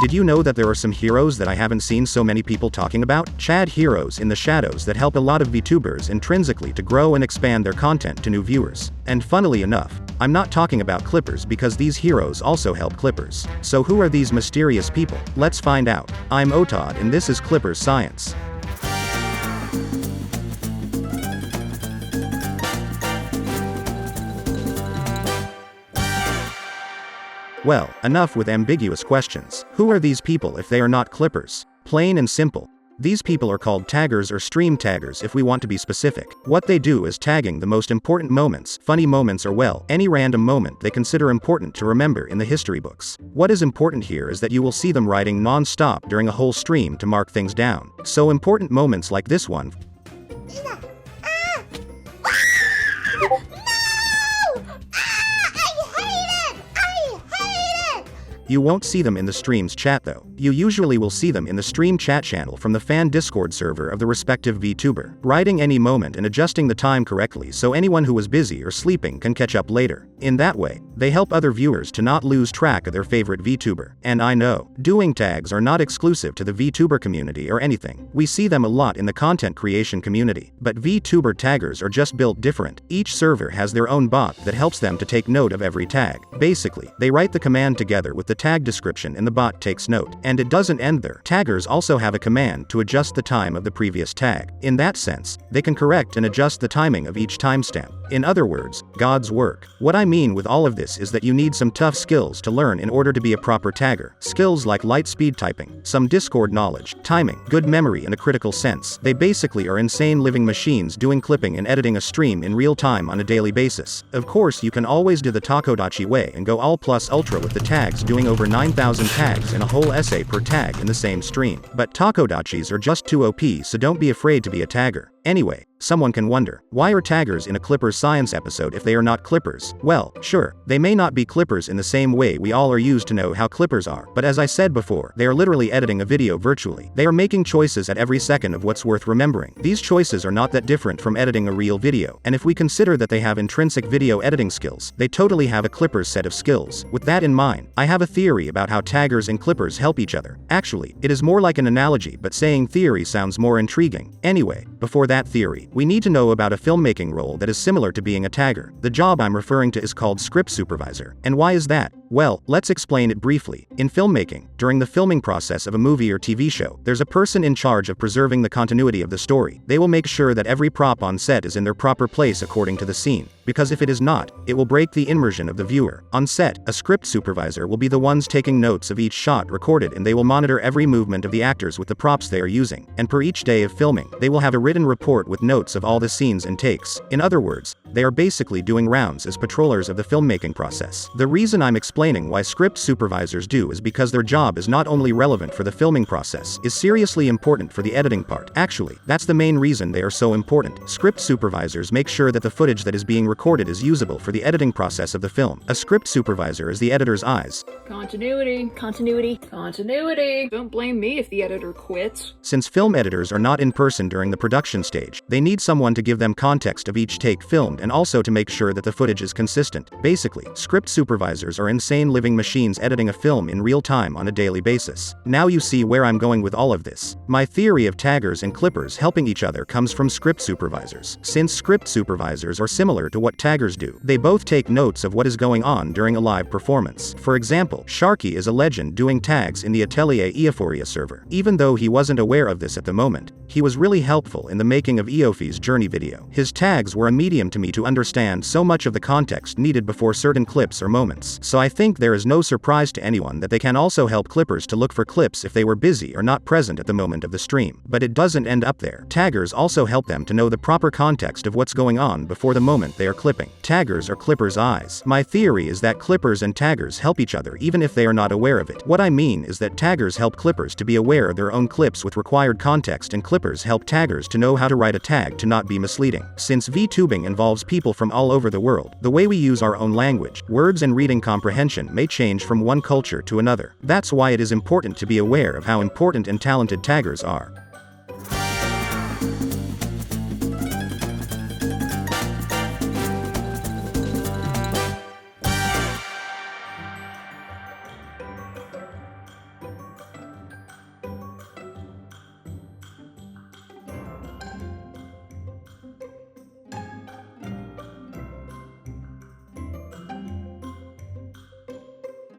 Did you know that there are some heroes that I haven't seen so many people talking about? Chad heroes in the shadows that help a lot of VTubers intrinsically to grow and expand their content to new viewers. And funnily enough, I'm not talking about clippers because these heroes also help clippers. So who are these mysterious people? Let's find out. I'm Otod and this is Clippers Science. Well, enough with ambiguous questions. Who are these people if they are not clippers? Plain and simple. These people are called taggers or stream taggers if we want to be specific. What they do is tagging the most important moments, funny moments or well, any random moment they consider important to remember in the history books. What is important here is that you will see them writing non-stop during a whole stream to mark things down. So important moments like this one. You won't see them in the stream's chat though. You usually will see them in the stream chat channel from the fan Discord server of the respective VTuber, writing any moment and adjusting the time correctly so anyone who was busy or sleeping can catch up later. In that way, they help other viewers to not lose track of their favorite VTuber. And I know, doing tags are not exclusive to the VTuber community or anything. We see them a lot in the content creation community. But VTuber taggers are just built different. Each server has their own bot that helps them to take note of every tag. Basically, they write the command together with the tag description and the bot takes note. And it doesn't end there. Taggers also have a command to adjust the time of the previous tag. In that sense, they can correct and adjust the timing of each timestamp. In other words, God's work. What I mean with all of this is that you need some tough skills to learn in order to be a proper tagger. Skills like light speed typing, some Discord knowledge, timing, good memory and a critical sense. They basically are insane living machines doing clipping and editing a stream in real time on a daily basis. Of course you can always do the Takodachi way and go all plus ultra with the tags, doing over 9,000 tags and a whole essay per tag in the same stream. But Takodachis are just too OP, so don't be afraid to be a tagger. Anyway, someone can wonder, why are taggers in a Clippers Science episode if they are not clippers? Well, sure, they may not be clippers in the same way we all are used to know how clippers are, but as I said before, they are literally editing a video virtually. They are making choices at every second of what's worth remembering. These choices are not that different from editing a real video, and if we consider that they have intrinsic video editing skills, they totally have a clippers set of skills. With that in mind, I have a theory about how taggers and clippers help each other. Actually, it is more like an analogy, but saying theory sounds more intriguing. Anyway, before that theory, we need to know about a filmmaking role that is similar to being a tagger. The job I'm referring to is called script supervisor. And why is that? Well, let's explain it briefly. In filmmaking, during the filming process of a movie or TV show, there's a person in charge of preserving the continuity of the story. They will make sure that every prop on set is in their proper place according to the scene. Because if it is not, it will break the immersion of the viewer. On set, a script supervisor will be the ones taking notes of each shot recorded, and they will monitor every movement of the actors with the props they are using. And per each day of filming, they will have a written report with notes of all the scenes and takes. In other words, they are basically doing rounds as patrollers of the filmmaking process. The reason I'm explaining why script supervisors do is because their job is not only relevant for the filming process, is seriously important for the editing part. Actually, that's the main reason they are so important. Script supervisors make sure that the footage that is being recorded is usable for the editing process of the film. A script supervisor is the editor's eyes. Continuity, continuity, continuity. Don't blame me if the editor quits. Since film editors are not in person during the production stage, they need someone to give them context of each take filmed and also to make sure that the footage is consistent. Basically, script supervisors are insane living machines editing a film in real time on a daily basis. Now you see where I'm going with all of this. My theory of taggers and clippers helping each other comes from script supervisors. Since script supervisors are similar to what taggers do, they both take notes of what is going on during a live performance. For example, Sharky is a legend doing tags in the Atelier Euphoria server. Even though he wasn't aware of this at the moment, he was really helpful in the making of Eophi's journey video. His tags were a medium to me to understand so much of the context needed before certain clips or moments. So I think there is no surprise to anyone that they can also help clippers to look for clips if they were busy or not present at the moment of the stream. But it doesn't end up there. Taggers also help them to know the proper context of what's going on before the moment they are clipping. Taggers are clippers' eyes. My theory is that clippers and taggers help each other even if they are not aware of it. What I mean is that taggers help clippers to be aware of their own clips with required context, and clippers help taggers to know how to write a tag to not be misleading. Since VTubing involves people from all over the world, the way we use our own language, words and reading comprehension may change from one culture to another. That's why it is important to be aware of how important and talented taggers are.